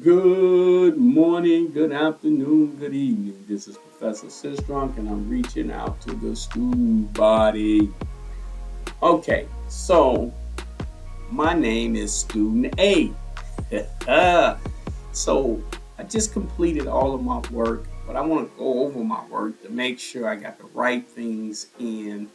Good morning, good afternoon, good evening. This is Professor Sistrunk, and I'm reaching out to the student body. Okay, so my name is Student A. So I just completed all of my work, but I want to go over my work to make sure I got the right things in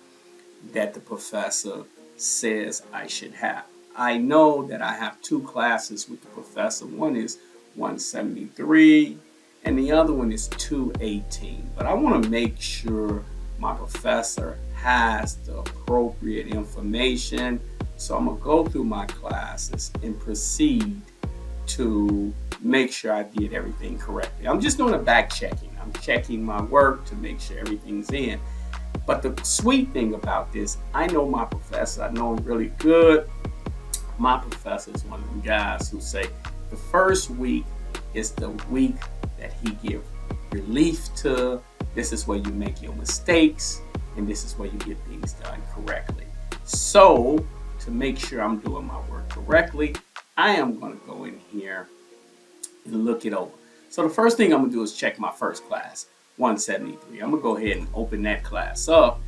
that the professor says I should have. I know that I have two classes with the professor. One is 173 and the other one is 218. But I want to make sure my professor has the appropriate information. So I'm going to go through my classes and proceed to make sure I did everything correctly. I'm just doing a back checking. I'm checking my work to make sure everything's in. But the sweet thing about this, I know my professor. I know him really good. My professor is one of them guys who say the first week is the week that he give relief to. This is where you make your mistakes, and this is where you get things done correctly. So to make sure I'm doing my work correctly, I am going to go in here and look it over. So the first thing I'm going to do is check my first class, 173. I'm going to go ahead and open that class up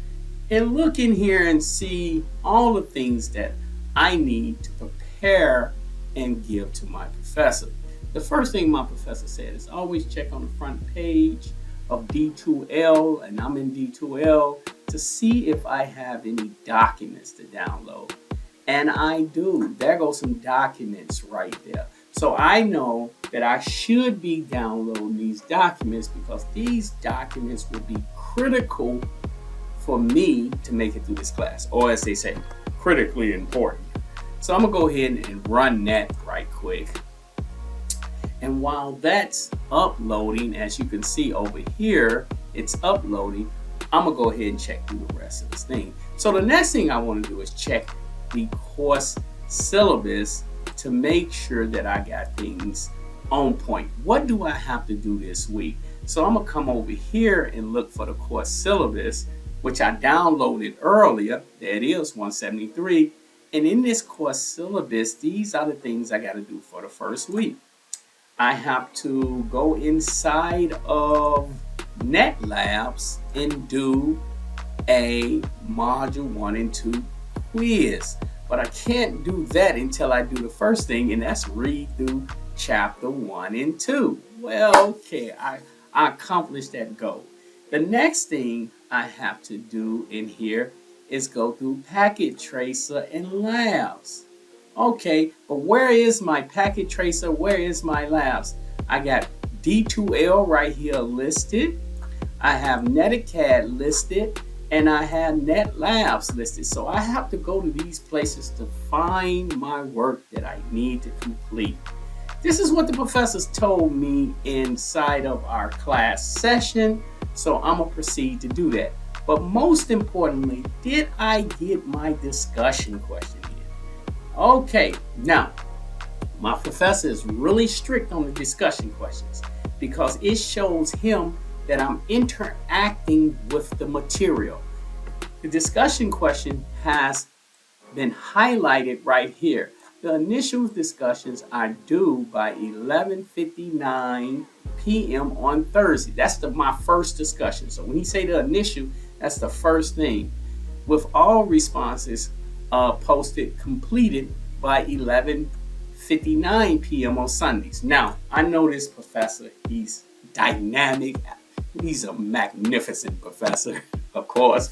and look in here and see all the things that I need to prepare and give to my professor. The first thing my professor said is always check on the front page of D2L, and I'm in D2L, to see if I have any documents to download. And I do. There goes some documents right there. So I know that I should be downloading these documents because these documents will be critical for me to make it through this class, or as they say, critically important. So I'm gonna go ahead and run that right quick. And while that's uploading, as you can see over here, it's uploading, I'm gonna go ahead and check through the rest of this thing. So the next thing I wanna do is check the course syllabus to make sure that I got things on point. What do I have to do this week? So I'm gonna come over here and look for the course syllabus, which I downloaded earlier. There it is, 173. And in this course syllabus, these are the things I gotta do for the first week. I have to go inside of NetLabs and do a module 1 and 2 quiz. But I can't do that until I do the first thing, and that's read through chapter 1 and 2. Well, okay, I accomplished that goal. The next thing I have to do in here is go through Packet Tracer and Labs. Okay, but where is my Packet Tracer? Where is my Labs? I got D2L right here listed. I have Netacad listed, and I have NetLabs listed. So I have to go to these places to find my work that I need to complete. This is what the professors told me inside of our class session. So I'm gonna proceed to do that. But most importantly, did I get my discussion question in? Okay, now my professor is really strict on the discussion questions because it shows him that I'm interacting with the material. The discussion question has been highlighted right here. The initial discussions are due by 11:59 p.m. on Thursday. That's my first discussion. So when he say the initial, that's the first thing. With all responses posted completed by 11:59 p.m. on Sundays. Now, I know this professor. He's dynamic. He's a magnificent professor, of course,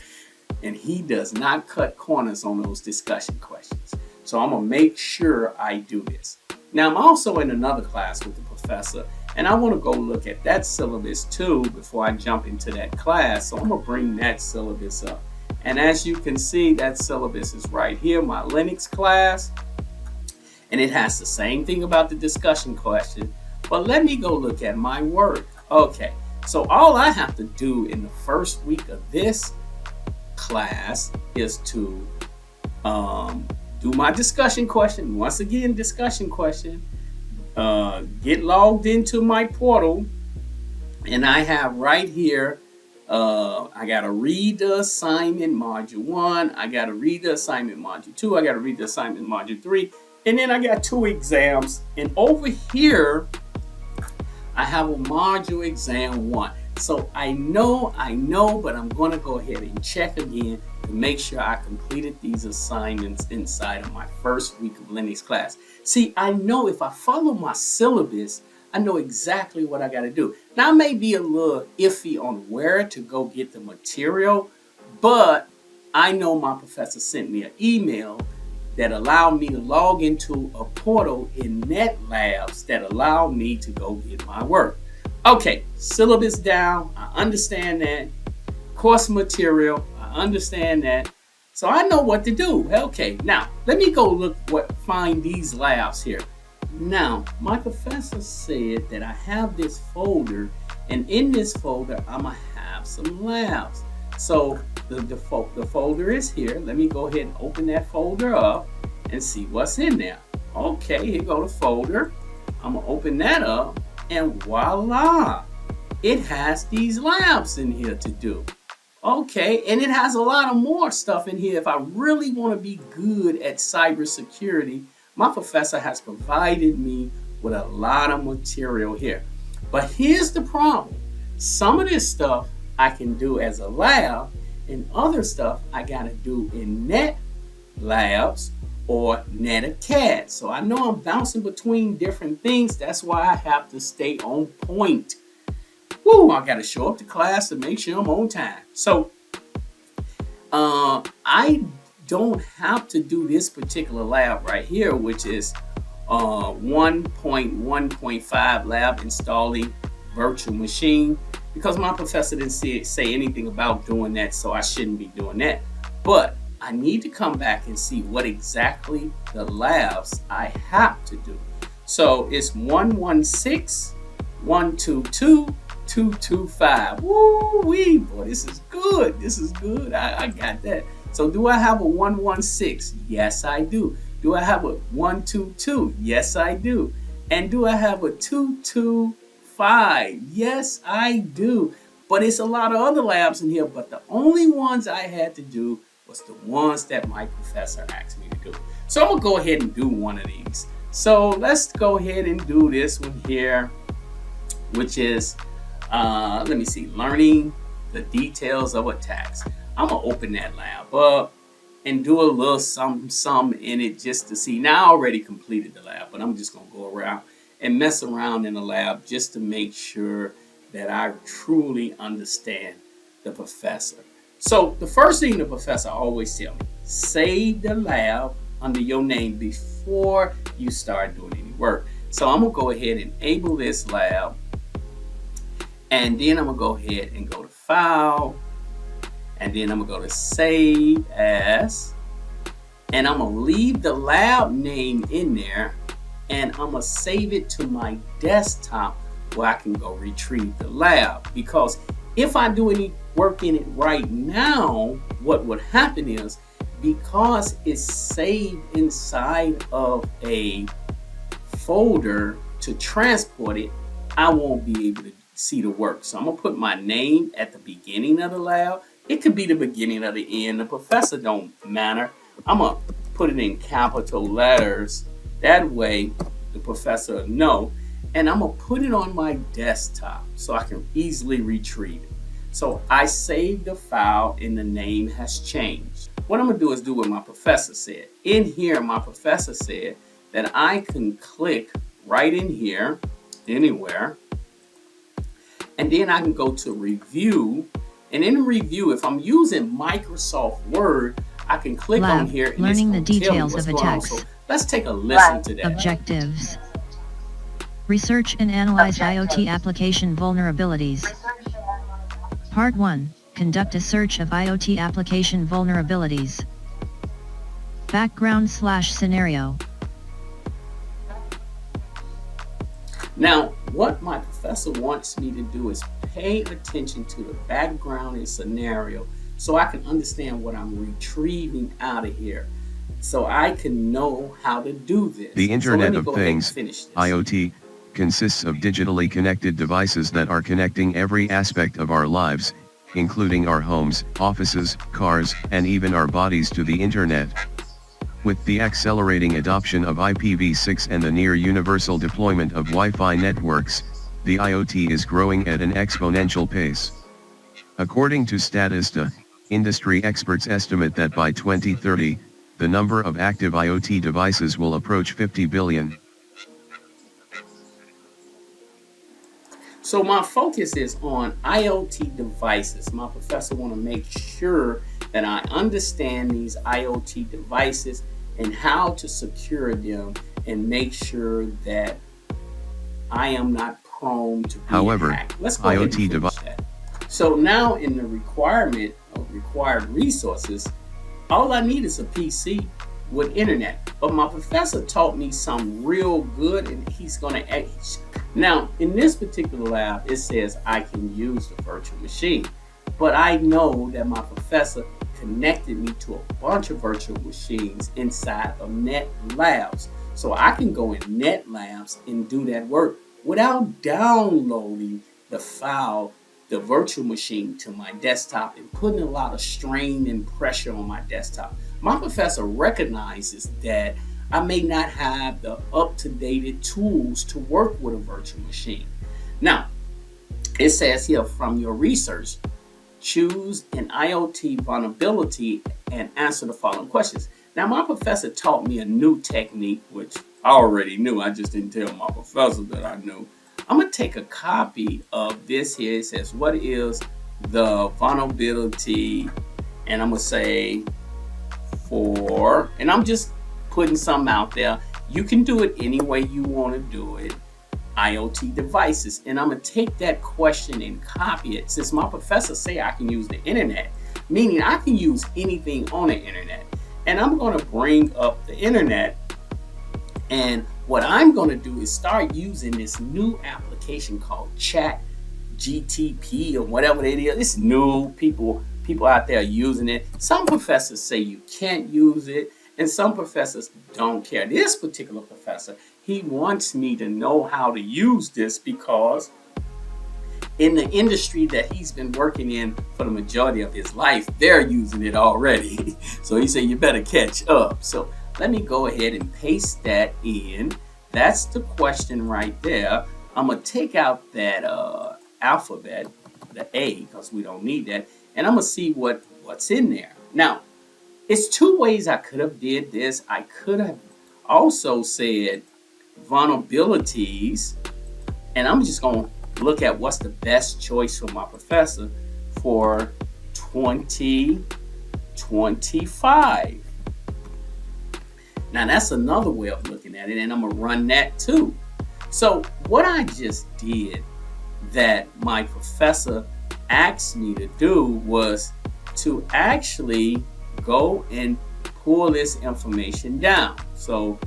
and he does not cut corners on those discussion questions. So I'm gonna make sure I do this. Now, I'm also in another class with the professor, and I want to go look at that syllabus too before I jump into that class. So I'm gonna bring that syllabus up. And as you can see, that syllabus is right here, my Linux class, and it has the same thing about the discussion question. But let me go look at my work. Okay. So all I have to do in the first week of this class is to do my discussion question. Once again, discussion question. Get logged into my portal, and I have right here, I got to read the assignment module 1. I got to read the assignment module 2. I got to read the assignment module 3. And then I got 2 exams. And over here, I have a module exam 1. So I know, but I'm going to go ahead and check again to make sure I completed these assignments inside of my first week of Linux class. See, I know if I follow my syllabus, I know exactly what I got to do. Now, I may be a little iffy on where to go get the material, but I know my professor sent me an email that allowed me to log into a portal in NetLabs that allowed me to go get my work. Okay, syllabus down, I understand that. Course material, I understand that. So I know what to do. Okay, now let me go find these labs here. Now, my professor said that I have this folder, and in this folder, I'm gonna have some labs. So the folder is here. Let me go ahead and open that folder up and see what's in there. Okay, here go the folder. I'm gonna open that up, and voila, it has these labs in here to do. Okay, and it has a lot of more stuff in here. If I really want to be good at cybersecurity, my professor has provided me with a lot of material here. But here's the problem. Some of this stuff I can do as a lab, and other stuff I gotta do in NetLabs or NetAcad. So I know I'm bouncing between different things. That's why I have to stay on point. Woo, I gotta show up to class to make sure I'm on time. So I don't have to do this particular lab right here, which is 1.1.5 lab installing virtual machine, because my professor didn't say anything about doing that, so I shouldn't be doing that. But I need to come back and see what exactly the labs I have to do. So it's 116, 122, 225. Woo wee, boy, this is good. This is good. I got that. So do I have a 116? Yes, I do. Do I have a 122? Yes, I do. And do I have a 225? Yes, I do. But it's a lot of other labs in here, but the only ones I had to do was the ones that my professor asked me to do. So I'm gonna go ahead and do one of these. So let's go ahead and do this one here, which is, let me see, learning the details of attacks. I'm gonna open that lab up and do a little some in it just to see. Now I already completed the lab, but I'm just gonna go around and mess around in the lab just to make sure that I truly understand the professor. So the first thing the professor always tells me, save the lab under your name before you start doing any work. So I'm gonna go ahead and enable this lab, and then I'm gonna go ahead and go to File, and then I'm gonna go to Save As, and I'm gonna leave the lab name in there, and I'm gonna save it to my desktop where I can go retrieve the lab. Because if I do any work in it right now, what would happen is, because it's saved inside of a folder to transport it, I won't be able to see the work. So I'm gonna put my name at the beginning of the lab. It could be the beginning or the end. The professor don't matter. I'm gonna put it in capital letters. That way the professor will know. And I'm gonna put it on my desktop so I can easily retrieve it. So I saved the file and the name has changed. What I'm gonna do is do what my professor said. In here, my professor said that I can click right in here, anywhere, and then I can go to review. And in review, if I'm using Microsoft Word, I can click on here and learning the details of attacks. So let's take a listen to that. Objectives. Research and analyze IoT application vulnerabilities. Part 1. Conduct a search of IoT application vulnerabilities. Background/scenario. Now, what my professor wants me to do is pay attention to the background and scenario so I can understand what I'm retrieving out of here, so I can know how to do this. The Internet of Things, IoT, consists of digitally connected devices that are connecting every aspect of our lives, including our homes, offices, cars, and even our bodies to the Internet. With the accelerating adoption of IPv6 and the near universal deployment of Wi-Fi networks, the IoT is growing at an exponential pace. According to Statista, industry experts estimate that by 2030, the number of active IoT devices will approach 50 billion. So my focus is on IoT devices. My professor want to make sure that I understand these IoT devices and how to secure them and make sure that I am not prone to being However, hacked. Let's go ahead and IoT finish that. So now in the requirement of required resources, all I need is a PC with internet. But my professor taught me something real good, and he's going to now in this particular lab it says I can use the virtual machine, but I know that my professor connected me to a bunch of virtual machines inside of Net Labs, so I can go in Net Labs and do that work without downloading the file, the virtual machine, to my desktop and putting a lot of strain and pressure on my desktop. My professor recognizes that I may not have the up-to-date tools to work with a virtual machine. Now, it says here, from your research, choose an IoT vulnerability and answer the following questions. Now, my professor taught me a new technique, which I already knew. I just didn't tell my professor that I knew. I'm going to take a copy of this here. It says, what is the vulnerability? And I'm going to say for, and I'm just putting something out there. You can do it any way you want to do it. IoT devices. And I'm going to take that question and copy it. Since my professor say I can use the internet, meaning I can use anything on the internet. And I'm going to bring up the internet. And what I'm going to do is start using this new application called Chat GTP or whatever it is. It's new. People out there are using it. Some professors say you can't use it, and some professors don't care. This particular professor, he wants me to know how to use this because in the industry that he's been working in for the majority of his life, they're using it already. So he said, you better catch up. So let me go ahead and paste that in. That's the question right there. I'm going to take out that alphabet, the A, because we don't need that. And I'm going to see what's in there. Now, it's two ways I could have did this. I could have also said vulnerabilities. And I'm just going to look at what's the best choice for my professor for 2025. Now that's another way of looking at it, and I'm gonna run that too. So what I just did that my professor asked me to do was to actually go and pull this information down. So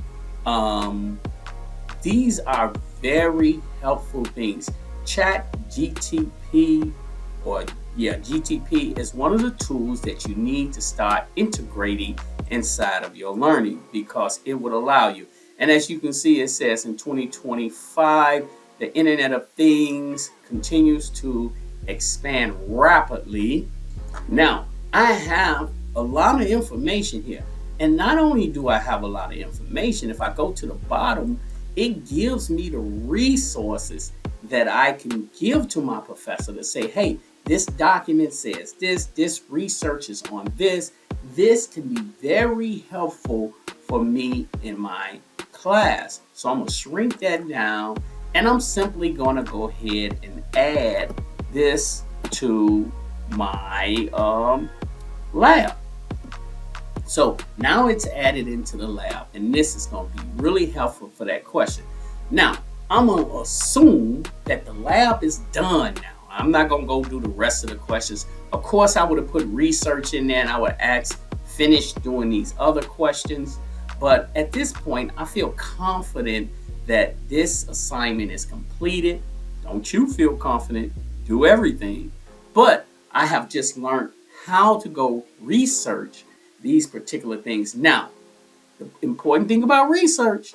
these are very helpful things. Chat GTP GTP is one of the tools that you need to start integrating inside of your learning because it would allow you. And as you can see, it says in 2025, the Internet of Things continues to expand rapidly. Now, I have a lot of information here. And not only do I have a lot of information, if I go to the bottom, it gives me the resources that I can give to my professor to say, hey, this document says this research is on this. This can be very helpful for me in my class. So I'm going to shrink that down, and I'm simply going to go ahead and add this to my lab. So now it's added into the lab, and this is going to be really helpful for that question. Now, I'm going to assume that the lab is done now. I'm not going to go do the rest of the questions. Of course, I would have put research in there, and I would finish doing these other questions. But at this point, I feel confident that this assignment is completed. Don't you feel confident? Do everything. But I have just learned how to go research these particular things. Now, the important thing about research,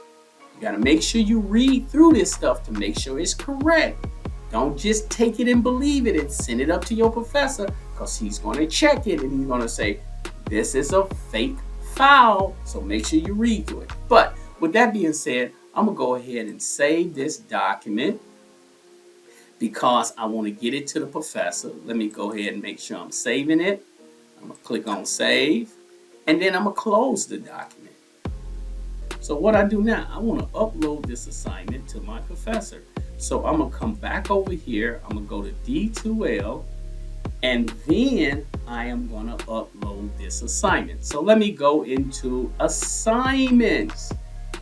you got to make sure you read through this stuff to make sure it's correct. Don't just take it and believe it and send it up to your professor, because he's going to check it and he's going to say, this is a fake file. So make sure you read through it. But with that being said, I'm going to go ahead and save this document. because I want to get it to the professor. Let me go ahead and make sure I'm saving it. I'm going to click on save, and then I'm going to close the document. So what I do now, I want to upload this assignment to my professor. So I'm going to come back over here. I'm going to go to D2L, and then I am going to upload this assignment. So let me go into assignments.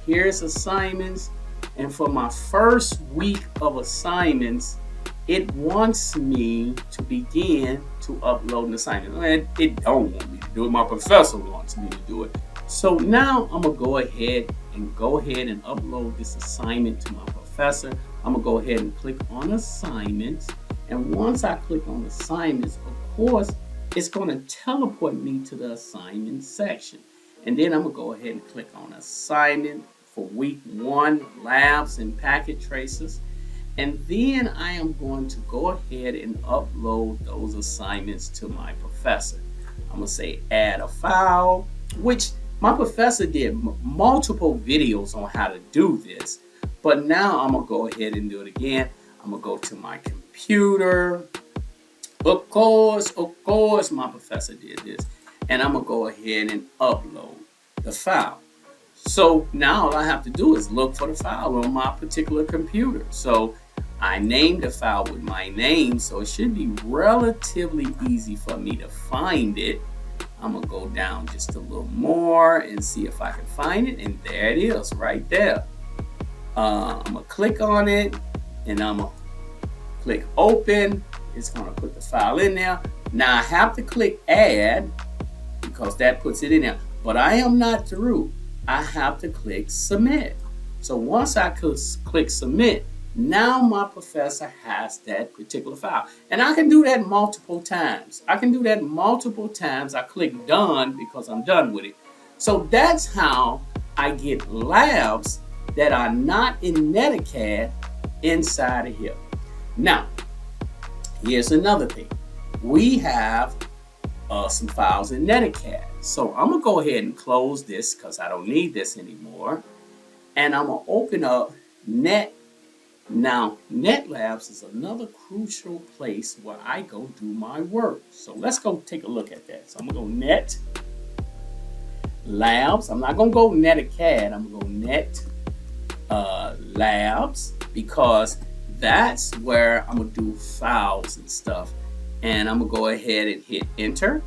Here's assignments. And for my first week of assignments, it wants me to begin to upload an assignment. And it don't want me to do it. My professor wants me to do it. So now I'm going to go ahead and upload this assignment to my professor. I'm going to go ahead and click on assignments. And once I click on assignments, of course, it's going to teleport me to the assignment section. And then I'm going to go ahead and click on assignment for week 1, labs and packet traces. And then I am going to go ahead and upload those assignments to my professor. I'm going to say add a file, which my professor did multiple videos on how to do this. But now I'm going to go ahead and do it again. I'm going to go to my computer. Of course, my professor did this. And I'm going to go ahead and upload the file. So now all I have to do is look for the file on my particular computer. So I named the file with my name, so it should be relatively easy for me to find it. I'm going to go down just a little more and see if I can find it. And there it is right there. I'm going to click on it, and I'm going to click open. It's going to put the file in there. Now I have to click add because that puts it in there. But I am not through. I have to click submit. So once I click submit, now my professor has that particular file. And I can do that multiple times. I click done because I'm done with it. So that's how I get labs that are not in Netacad inside of here. Now, here's another thing. We have some files in Netacad. So I'm going to go ahead and close this because I don't need this anymore. And I'm going to open up Net. Now, NetLabs is another crucial place where I go do my work. So let's go take a look at that. So I'm going to go Net Labs. I'm not going to go Netacad. I'm going to go Net Labs because that's where I'm going to do files and stuff. And I'm going to go ahead and hit enter.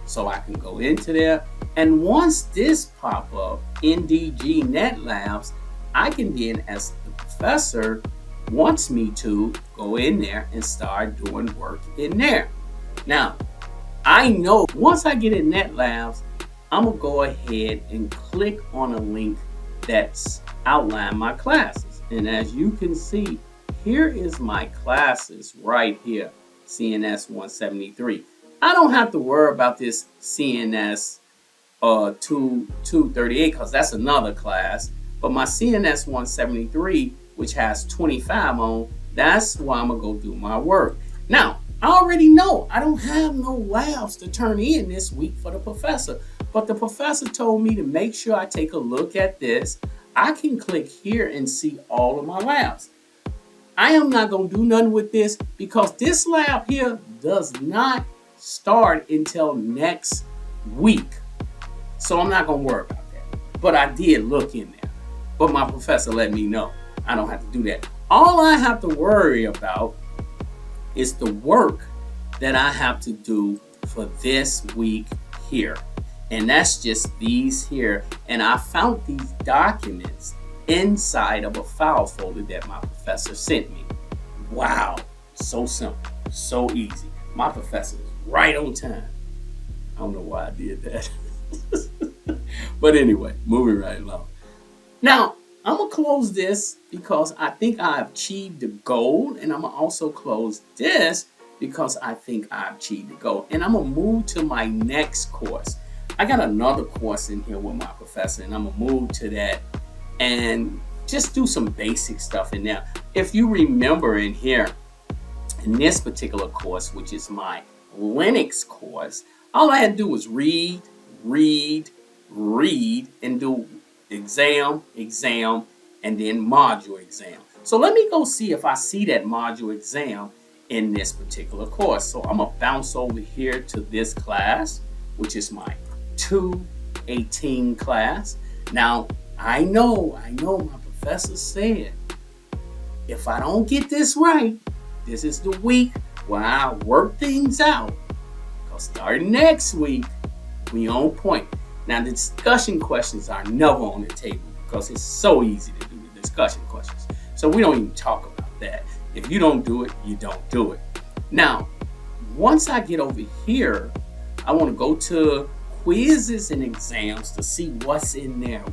So I can go into there. And once this pop up, NDG NetLabs, I can then, as the professor wants me to, go in there and start doing work in there. Now, I know once I get in NetLabs, I'm going to go ahead and click on a link that's outlined my classes. And as you can see, here is my classes right here, CNS 173. I don't have to worry about this CNS 238 because that's another class. But my CNS 173, which has 25 on, that's why I'm going to go do my work. Now, I already know I don't have no labs to turn in this week for the professor. But the professor told me to make sure I take a look at this. I can click here and see all of my labs. I am not going to do nothing with this because this lab here does not start until next week. So I'm not going to worry about that. But I did look in there. But my professor let me know I don't have to do that. All I have to worry about is the work that I have to do for this week here. And that's just these here. And I found these documents inside of a file folder that my professor sent me. Wow. So simple. So easy. My professor is right on time. I don't know why I did that. But anyway, moving right along. Now, I'm going to close this because I think I've achieved the goal. And I'm going to also close this because I think I've achieved the goal. And I'm going to move to my next course. I got another course in here with my professor. And I'm going to move to that and just do some basic stuff in there. If you remember in here, in this particular course, which is my Linux course, all I had to do was read, and do exam, and then module exam. So let me go see if I see that module exam in this particular course. So I'm going to bounce over here to this class, which is my 218 class. Now, I know my professor said, if I don't get this right, this is the week where I work things out. Because starting next week, we on point. Now, the discussion questions are never on the table because it's so easy to do the discussion questions. So we don't even talk about that. If you don't do it, you don't do it. Now, once I get over here, I want to go to quizzes and exams to see what's in there.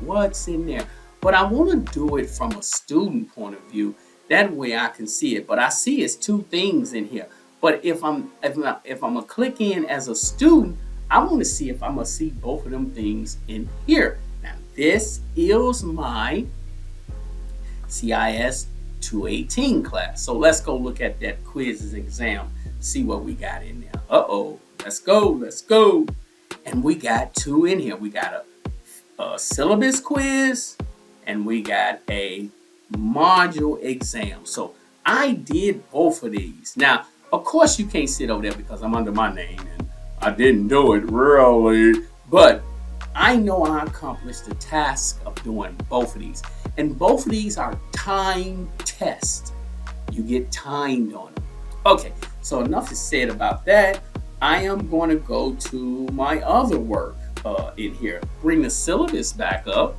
But I want to do it from a student point of view. That way I can see it. But I see it's two things in here. But if I'm gonna click in as a student, I want to see if I'm gonna see both of them things in here. Now this is my CIS 218 class. So let's go look at that quizzes exam, see what we got in there. Let's go. And we got two in here. We got a syllabus quiz and we got a module exam. So I did both of these. Now, of course, you can't sit over there because I'm under my name and I didn't do it really. But I know I accomplished the task of doing both of these. And both of these are time tests. You get timed on them. Okay, so enough is said about that. I am going to go to my other work in here. Bring the syllabus back up.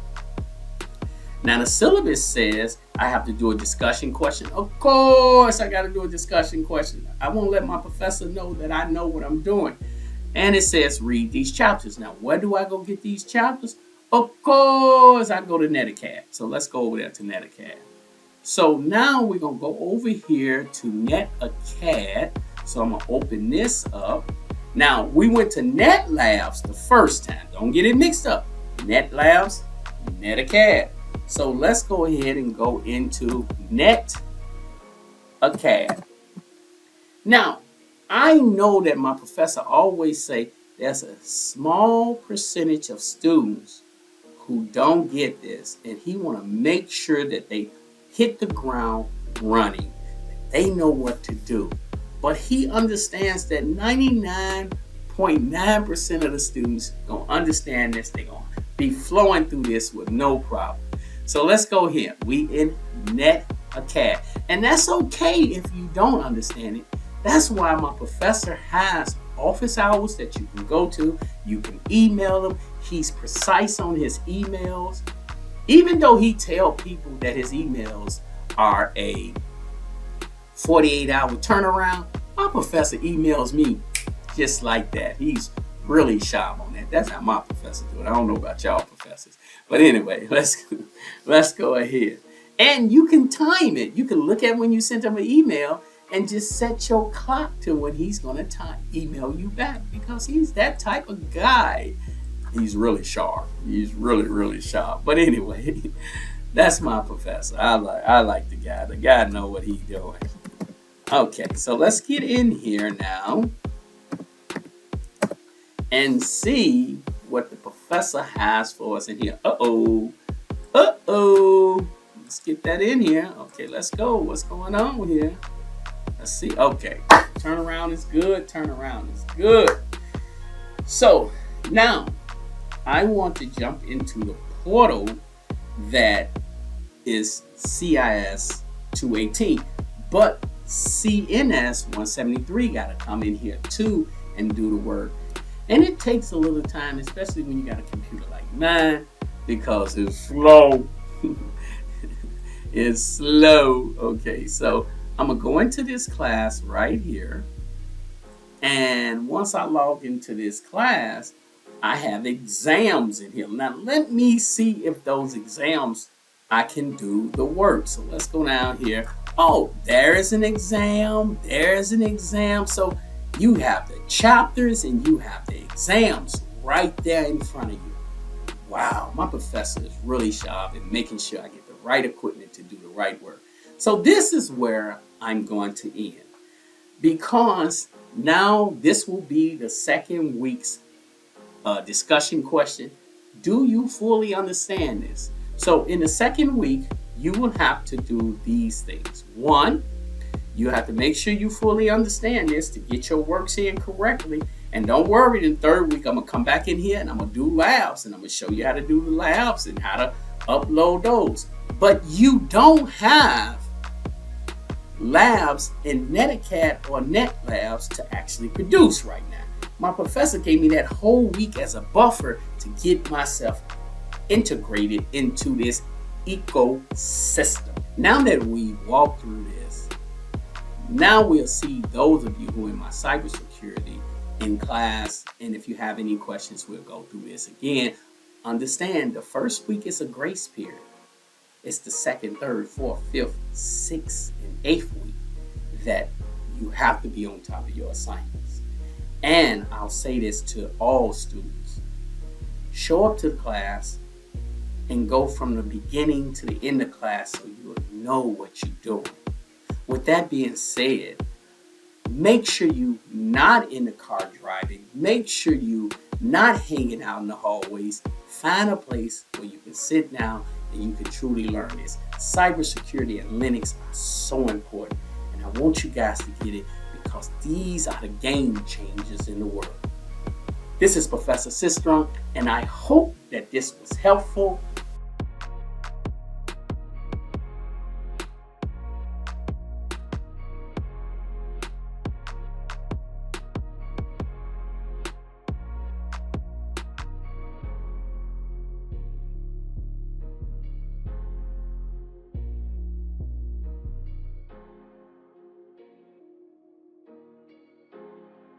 Now the syllabus says I have to do a discussion question. Of course I got to do a discussion question. I won't let my professor know that I know what I'm doing. And it says read these chapters. Now where do I go get these chapters? Of course I go to NetAcad. So let's go over there to NetAcad. So now we're going to go over here to NetAcad. So I'm going to open this up. Now we went to NetLabs the first time. Don't get it mixed up. NetLabs, NetAcad. So let's go ahead and go into NetAcad. Now, I know that my professor always say there's a small percentage of students who don't get this, and he want to make sure that they hit the ground running. They know what to do. But he understands that 99.9% of the students gonna understand this. They're gonna be flowing through this with no problem. So let's go here. We in NetAcad. And that's okay if you don't understand it. That's why my professor has office hours that you can go to. You can email him. He's precise on his emails. Even though he tell people that his emails are a 48-hour turnaround, my professor emails me just like that. He's really sharp on that. That's how my professor do it. I don't know about y'all professors. But anyway, let's go ahead. And you can time it. You can look at when you sent him an email and just set your clock to when he's going to email you back, because he's that type of guy. He's really sharp. He's really, really sharp. But anyway, that's my professor. I like the guy. The guy know what he's doing. Okay, so let's get in here now and see what the professor has for us in here. Let's get that in here. Okay, let's go. What's going on here? Let's see. Okay, turnaround is good. So now I want to jump into the portal that is CIS 218, but CNS 173 got to come in here too and do the work. And it takes a little time, especially when you got a computer like mine, because it's slow. It's slow. Okay, so I'm going to go into this class right here. And once I log into this class, I have exams in here. Now, let me see if those exams, I can do the work. So let's go down here. Oh, there's an exam. So you have the chapters and you have the exams right there in front of you. Wow, my professor is really sharp in making sure I get the right equipment to do the right work. So this is where I'm going to end, because now this will be the second week's discussion question. Do you fully understand this? So in the second week, you will have to do these things. One, you have to make sure you fully understand this to get your works in correctly. And don't worry, in the third week, I'm going to come back in here and I'm going to do labs. And I'm going to show you how to do the labs and how to upload those. But you don't have labs in Netacad or NetLabs to actually produce right now. My professor gave me that whole week as a buffer to get myself integrated into this ecosystem. Now that we walk through this, now we'll see those of you who are in my cybersecurity in class, and if you have any questions, we'll go through this again. Understand the first week is a grace period. It's the second, third, fourth, fifth, sixth, and eighth week that you have to be on top of your assignments. And I'll say this to all students. Show up to the class and go from the beginning to the end of class so you'll know what you're doing. With that being said, make sure you're not in the car driving. Make sure you're not hanging out in the hallways. Find a place where you can sit down and you can truly learn this. Cybersecurity and Linux are so important. And I want you guys to get it because these are the game changers in the world. This is Professor Systrom, and I hope that this was helpful.